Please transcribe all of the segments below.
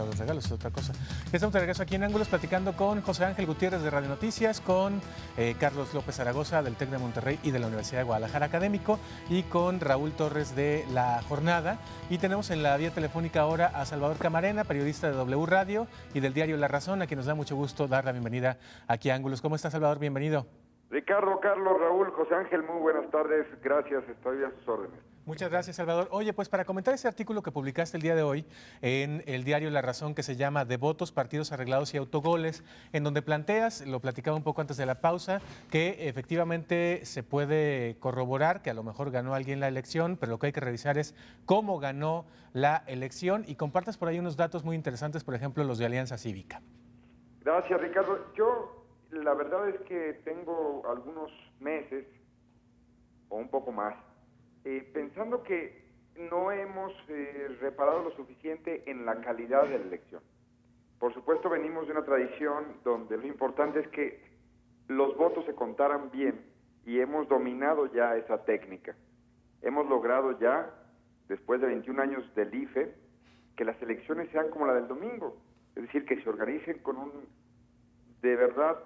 mercado de regalos, es otra cosa. Estamos de regreso aquí en Ángulos platicando con José Ángel Gutiérrez de Radio Noticias, con Carlos López Zaragoza del TEC de Monterrey y de la Universidad de Guadalajara Académico, y con Raúl Torres de La Jornada. Y tenemos en la vía telefónica ahora a Salvador Camarena, periodista de W Radio y del diario La Razón, a quien nos da mucho gusto dar la bienvenida aquí a Ángulos. ¿Cómo está, Salvador? Bienvenido. Ricardo, Carlos, Raúl, José Ángel, muy buenas tardes. Gracias, estoy a sus órdenes. Muchas gracias, Salvador. Oye, pues para comentar ese artículo que publicaste el día de hoy en el diario La Razón, que se llama De votos, partidos arreglados y autogoles, en donde planteas, lo platicaba un poco antes de la pausa, que efectivamente se puede corroborar que a lo mejor ganó alguien la elección, pero lo que hay que revisar es cómo ganó la elección, y compartas por ahí unos datos muy interesantes, por ejemplo, los de Alianza Cívica. Gracias, Ricardo. Yo, la verdad es que tengo algunos meses, o un poco más, pensando que no hemos reparado lo suficiente en la calidad de la elección. Por supuesto, venimos de una tradición donde lo importante es que los votos se contaran bien, y hemos dominado ya esa técnica. Hemos logrado ya, después de 21 años del IFE, que las elecciones sean como la del domingo, es decir, que se organicen con un, de verdad,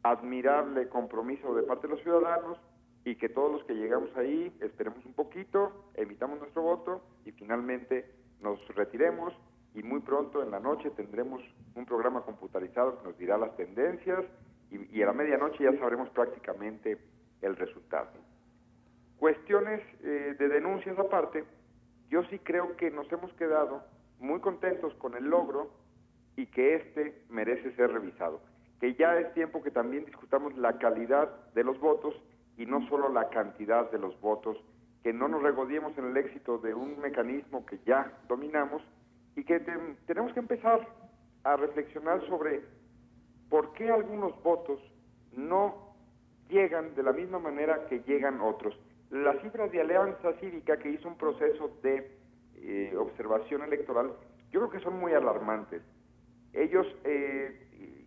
admirable compromiso de parte de los ciudadanos, y que todos los que llegamos ahí esperemos un poquito, emitamos nuestro voto y finalmente nos retiremos, y muy pronto en la noche tendremos un programa computarizado que nos dirá las tendencias, y a la medianoche ya sabremos prácticamente el resultado. Cuestiones de denuncias aparte, yo sí creo que nos hemos quedado muy contentos con el logro y que este merece ser revisado. Que ya es tiempo que también discutamos la calidad de los votos y no solo la cantidad de los votos, que no nos regodiemos en el éxito de un mecanismo que ya dominamos, y que tenemos que empezar a reflexionar sobre por qué algunos votos no llegan de la misma manera que llegan otros. Las cifras de Alianza Cívica, que hizo un proceso de observación electoral, yo creo que son muy alarmantes. Ellos,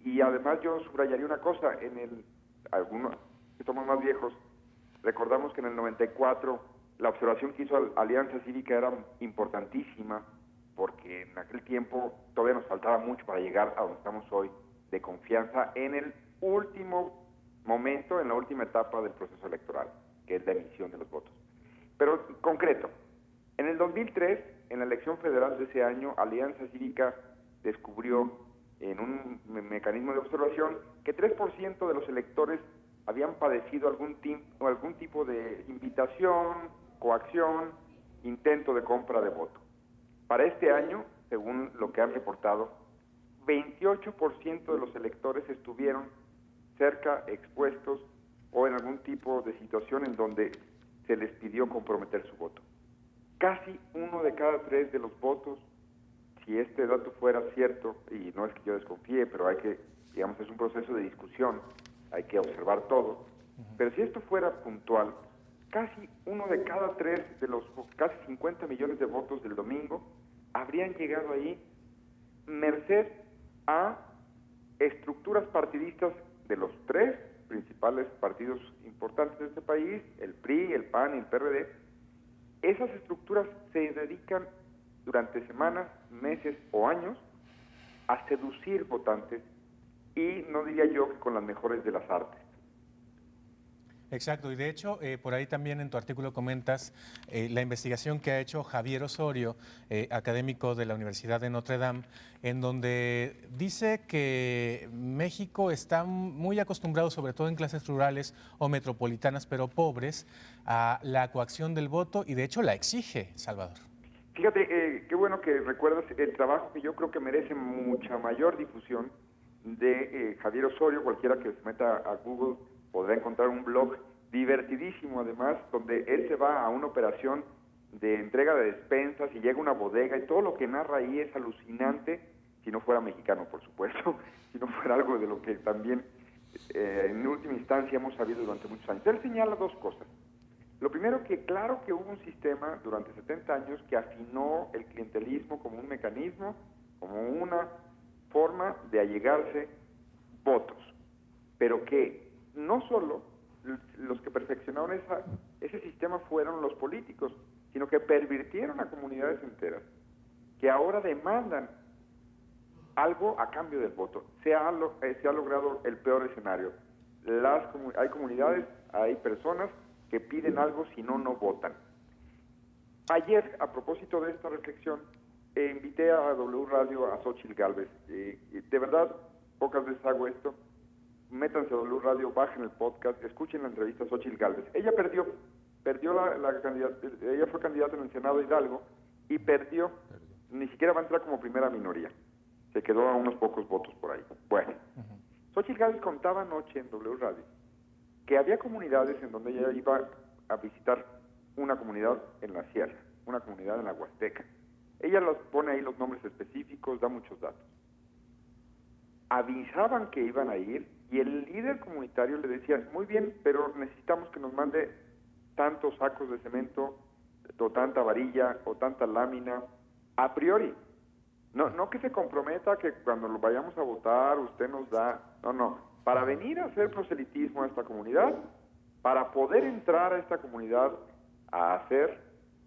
y además yo subrayaría una cosa, algunos que somos más viejos, recordamos que en el 94 la observación que hizo Alianza Cívica era importantísima, porque en aquel tiempo todavía nos faltaba mucho para llegar a donde estamos hoy, de confianza en el último momento, en la última etapa del proceso electoral, que es la emisión de los votos. Pero concreto, en el 2003, en la elección federal de ese año, Alianza Cívica descubrió en un mecanismo de observación que 3% de los electores habían padecido algún tipo de invitación, coacción, intento de compra de voto. Para este año, según lo que han reportado, 28% de los electores estuvieron cerca, expuestos o en algún tipo de situación en donde se les pidió comprometer su voto. Casi 1 de cada 3 de los votos, si este dato fuera cierto, y no es que yo desconfíe, pero hay que, digamos, es un proceso de discusión, hay que observar todo, pero si esto fuera puntual, casi 1 de cada 3 de los casi 50 millones de votos del domingo habrían llegado ahí merced a estructuras partidistas de los 3 principales partidos importantes de este país, el PRI, el PAN y el PRD. Esas estructuras se dedican durante semanas, meses o años a seducir votantes, y no diría yo que con las mejores de las artes. Exacto, y de hecho, por ahí también en tu artículo comentas la investigación que ha hecho Javier Osorio, académico de la Universidad de Notre Dame, en donde dice que México está muy acostumbrado, sobre todo en clases rurales o metropolitanas, pero pobres, a la coacción del voto, y de hecho la exige, Salvador. Fíjate, qué bueno que recuerdas el trabajo que yo creo que merece mucha mayor difusión de Javier Osorio. Cualquiera que se meta a Google podrá encontrar un blog divertidísimo, además, donde él se va a una operación de entrega de despensas y llega a una bodega, y todo lo que narra ahí es alucinante, si no fuera mexicano, por supuesto, si no fuera algo de lo que también en última instancia hemos sabido durante muchos años. Él señala 2 cosas. Lo primero, que claro que hubo un sistema durante 70 años que afinó el clientelismo como un mecanismo, como una forma de allegarse votos, pero que no solo los que perfeccionaron ese sistema fueron los políticos, sino que pervirtieron a comunidades enteras, que ahora demandan algo a cambio del voto. Se ha logrado el peor escenario. Hay comunidades, hay personas que piden algo, si no, no votan. Ayer, a propósito de esta reflexión, invité a W Radio a Xóchitl Gálvez. De verdad, pocas veces hago esto. Métanse a W Radio, bajen el podcast, escuchen la entrevista a Xóchitl Gálvez. Ella perdió la candidata, ella fue candidata en el Senado de Hidalgo y perdió. Ni siquiera va a entrar como primera minoría. Se quedó a unos pocos votos por ahí. Bueno, Xóchitl Gálvez contaba anoche en W Radio que había comunidades en donde ella iba a visitar una comunidad en la sierra, una comunidad en la Huasteca. Ella los pone ahí los nombres específicos, da muchos datos. Avisaban que iban a ir y el líder comunitario le decía, muy bien, pero necesitamos que nos mande tantos sacos de cemento, o tanta varilla, o tanta lámina, a priori. No que se comprometa que cuando lo vayamos a votar usted nos da, no. Para venir a hacer proselitismo a esta comunidad, para poder entrar a esta comunidad a hacer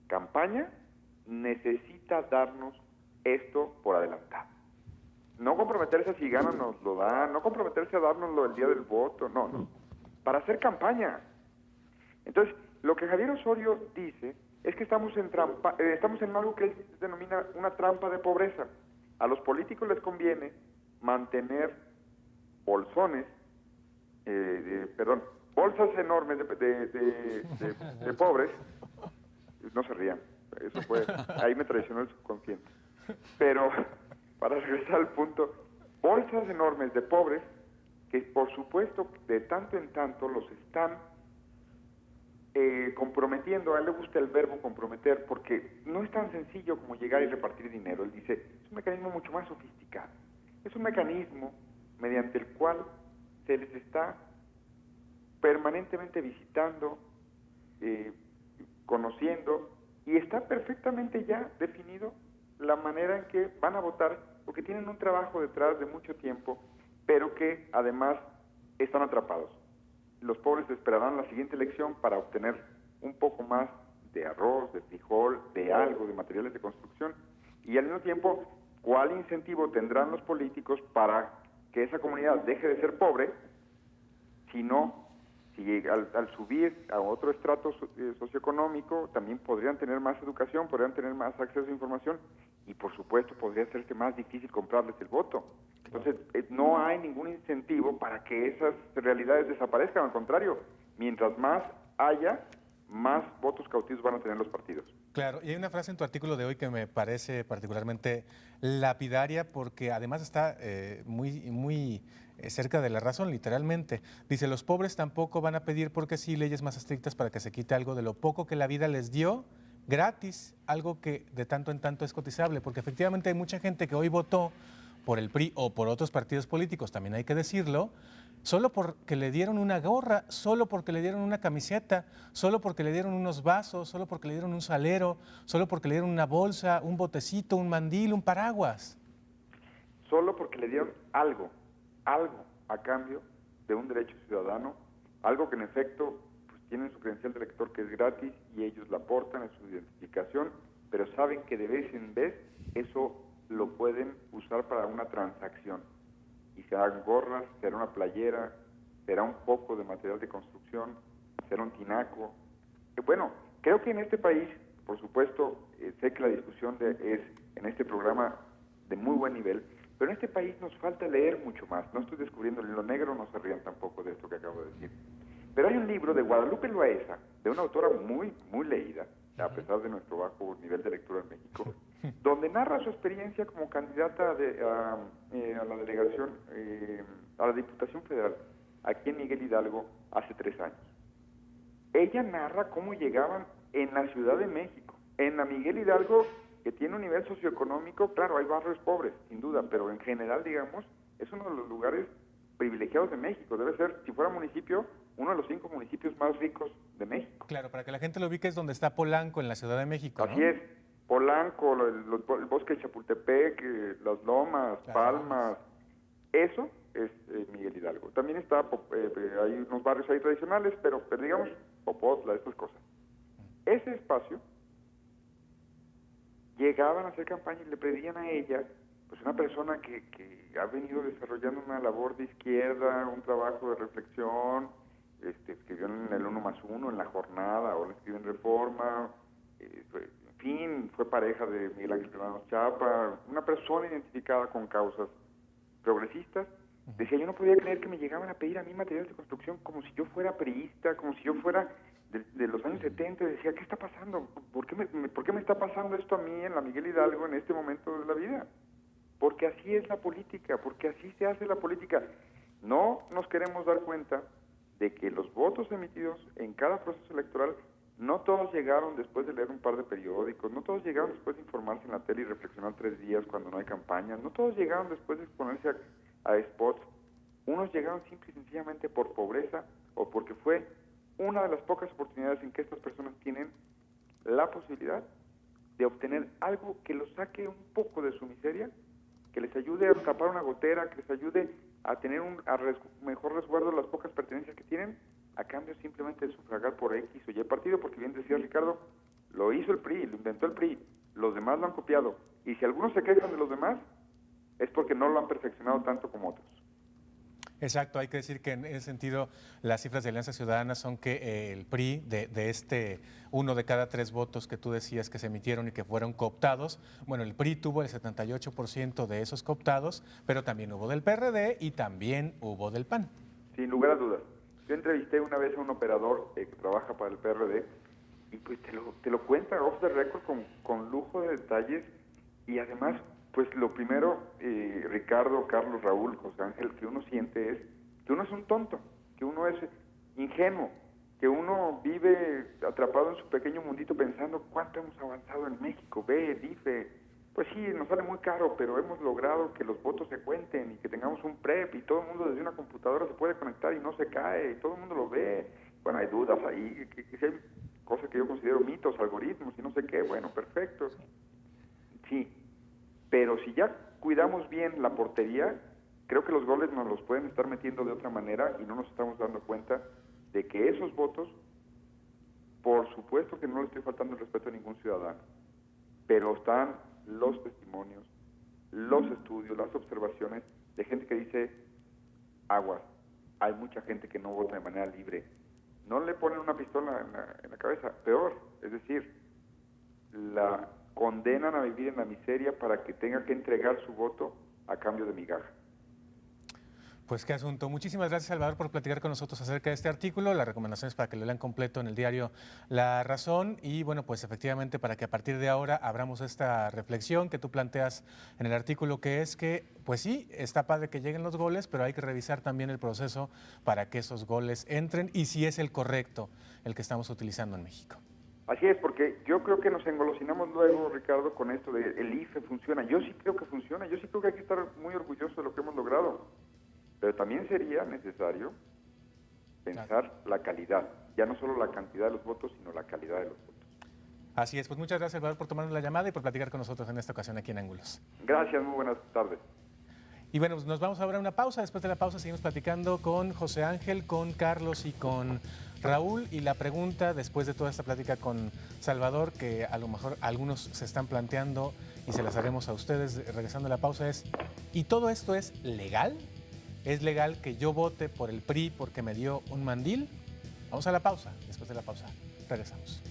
campaña, necesita darnos esto por adelantado. No comprometerse a si gana nos lo da, no comprometerse a dárnoslo el día del voto, no. Para hacer campaña. Entonces, lo que Javier Osorio dice es que estamos en algo que él denomina una trampa de pobreza. A los políticos les conviene mantener bolsas enormes de pobres. No se rían, eso fue, ahí me traicionó el subconsciente. Pero, para regresar al punto, bolsas enormes de pobres que por supuesto de tanto en tanto los están comprometiendo. A él le gusta el verbo comprometer porque no es tan sencillo como llegar y repartir dinero. Él dice, es un mecanismo mucho más sofisticado. Es un mecanismo mediante el cual se les está permanentemente visitando, conociendo, y está perfectamente ya definido la manera en que van a votar, porque tienen un trabajo detrás de mucho tiempo, pero que además están atrapados. Los pobres esperarán la siguiente elección para obtener un poco más de arroz, de frijol, de algo, de materiales de construcción, y al mismo tiempo, ¿cuál incentivo tendrán los políticos para que esa comunidad deje de ser pobre? Si al subir a otro estrato socioeconómico, también podrían tener más educación, podrían tener más acceso a información, y por supuesto podría hacerse más difícil comprarles el voto. Entonces, no hay ningún incentivo para que esas realidades desaparezcan. Al contrario, mientras más haya, más votos cautivos van a tener los partidos. Claro, y hay una frase en tu artículo de hoy que me parece particularmente lapidaria porque además está muy cerca de la razón, literalmente. Dice, los pobres tampoco van a pedir porque sí leyes más estrictas para que se quite algo de lo poco que la vida les dio gratis, algo que de tanto en tanto es cotizable, porque efectivamente hay mucha gente que hoy votó por el PRI o por otros partidos políticos, también hay que decirlo, solo porque le dieron una gorra, solo porque le dieron una camiseta, solo porque le dieron unos vasos, solo porque le dieron un salero, solo porque le dieron una bolsa, un botecito, un mandil, un paraguas. Solo porque le dieron algo a cambio de un derecho ciudadano, algo que en efecto pues, tienen su credencial de lector que es gratis y ellos la aportan en su identificación, pero saben que de vez en vez eso lo pueden usar para una transacción. Y serán gorras, será una playera, será un poco de material de construcción, será un tinaco. Bueno, creo que en este país, por supuesto, sé que la discusión es en este programa de muy buen nivel, pero en este país nos falta leer mucho más. No estoy descubriendo el hilo negro, no se rían tampoco de esto que acabo de decir. Pero hay un libro de Guadalupe Loaesa, de una autora muy leída, a pesar de nuestro bajo nivel de lectura en México, donde narra su experiencia como candidata a la delegación, a la Diputación Federal, aquí en Miguel Hidalgo, hace 3 años. Ella narra cómo llegaban en la Ciudad de México, en la Miguel Hidalgo, que tiene un nivel socioeconómico, claro, hay barrios pobres, sin duda, pero en general, digamos, es uno de los lugares privilegiados de México. Debe ser, si fuera municipio, uno de los 5 municipios más ricos de México. Claro, para que la gente lo ubique es donde está Polanco, en la Ciudad de México, ¿no? Así es, Polanco, el bosque de Chapultepec, las Lomas, Palmas, eso es Miguel Hidalgo. También está, hay unos barrios ahí tradicionales, pero digamos, Popotla, estas cosas. Ese espacio, llegaban a hacer campaña y le pedían a ella pues una persona que ha venido desarrollando una labor de izquierda, un trabajo de reflexión, escribió en el 1+1, en La Jornada, ahora escribe en Reforma, en fin, fue pareja de Miguel Ángel Granados Chapa, una persona identificada con causas progresistas. Decía, yo no podía creer que me llegaban a pedir a mí materiales de construcción como si yo fuera priista, como si yo fuera de los años 70. Decía, ¿qué está pasando? ¿Por qué me está pasando esto a mí en la Miguel Hidalgo en este momento de la vida? Porque así es la política, porque así se hace la política. No nos queremos dar cuenta de que los votos emitidos en cada proceso electoral, no todos llegaron después de leer un par de periódicos, no todos llegaron después de informarse en la tele y reflexionar 3 días cuando no hay campaña, no todos llegaron después de exponerse a spots. Unos llegaron simple y sencillamente por pobreza o porque fue una de las pocas oportunidades en que estas personas tienen la posibilidad de obtener algo que los saque un poco de su miseria, que les ayude a tapar una gotera, que les ayude a tener mejor resguardo de las pocas pertenencias que tienen, a cambio simplemente de sufragar por X o Y partido, porque bien decía Ricardo, lo hizo el PRI, lo inventó el PRI, los demás lo han copiado, y si algunos se quejan de los demás, es porque no lo han perfeccionado tanto como otros. Exacto, hay que decir que en ese sentido las cifras de Alianza Ciudadana son que el PRI, de este 1 de cada 3 votos que tú decías que se emitieron y que fueron cooptados, bueno, el PRI tuvo el 78% de esos cooptados, pero también hubo del PRD y también hubo del PAN. Sin lugar a dudas. Yo entrevisté una vez a un operador que trabaja para el PRD y pues te lo cuenta off the record con lujo de detalles y además, pues lo primero, Ricardo, Carlos, Raúl, José Ángel, que uno siente es que uno es un tonto, que uno es ingenuo, que uno vive atrapado en su pequeño mundito pensando cuánto hemos avanzado en México, ve, dice, pues sí, nos sale muy caro, pero hemos logrado que los votos se cuenten y que tengamos un PREP y todo el mundo desde una computadora se puede conectar y no se cae y todo el mundo lo ve. Bueno, hay dudas ahí, que hay cosas que yo considero mitos, algoritmos y no sé qué, bueno, perfecto. Sí, pero si ya cuidamos bien la portería, creo que los goles nos los pueden estar metiendo de otra manera y no nos estamos dando cuenta de que esos votos, por supuesto que no le estoy faltando el respeto a ningún ciudadano, pero están los testimonios, los estudios, las observaciones de gente que dice, aguas, hay mucha gente que no vota de manera libre. No le ponen una pistola en la cabeza, peor, es decir, la condenan a vivir en la miseria para que tenga que entregar su voto a cambio de migaja. Pues qué asunto. Muchísimas gracias, Salvador, por platicar con nosotros acerca de este artículo. La recomendación es para que lo lean completo en el diario La Razón y, bueno, pues efectivamente para que a partir de ahora abramos esta reflexión que tú planteas en el artículo, que es que, pues sí, está padre que lleguen los goles, pero hay que revisar también el proceso para que esos goles entren y si es el correcto el que estamos utilizando en México. Así es, porque yo creo que nos engolosinamos luego, Ricardo, con esto de el IFE funciona. Yo sí creo que funciona, yo sí creo que hay que estar muy orgullosos de lo que hemos logrado. Pero también sería necesario pensar la calidad, ya no solo la cantidad de los votos, sino la calidad de los votos. Así es, pues muchas gracias, Salvador, por tomarnos la llamada y por platicar con nosotros en esta ocasión aquí en Ángulos. Gracias, muy buenas tardes. Y bueno, pues nos vamos ahora a una pausa. Después de la pausa seguimos platicando con José Ángel, con Carlos y con Raúl. Y la pregunta, después de toda esta plática con Salvador, que a lo mejor algunos se están planteando y se las haremos a ustedes regresando a la pausa, es: ¿y todo esto es legal? ¿Es legal que yo vote por el PRI porque me dio un mandil? Vamos a la pausa. Después de la pausa regresamos.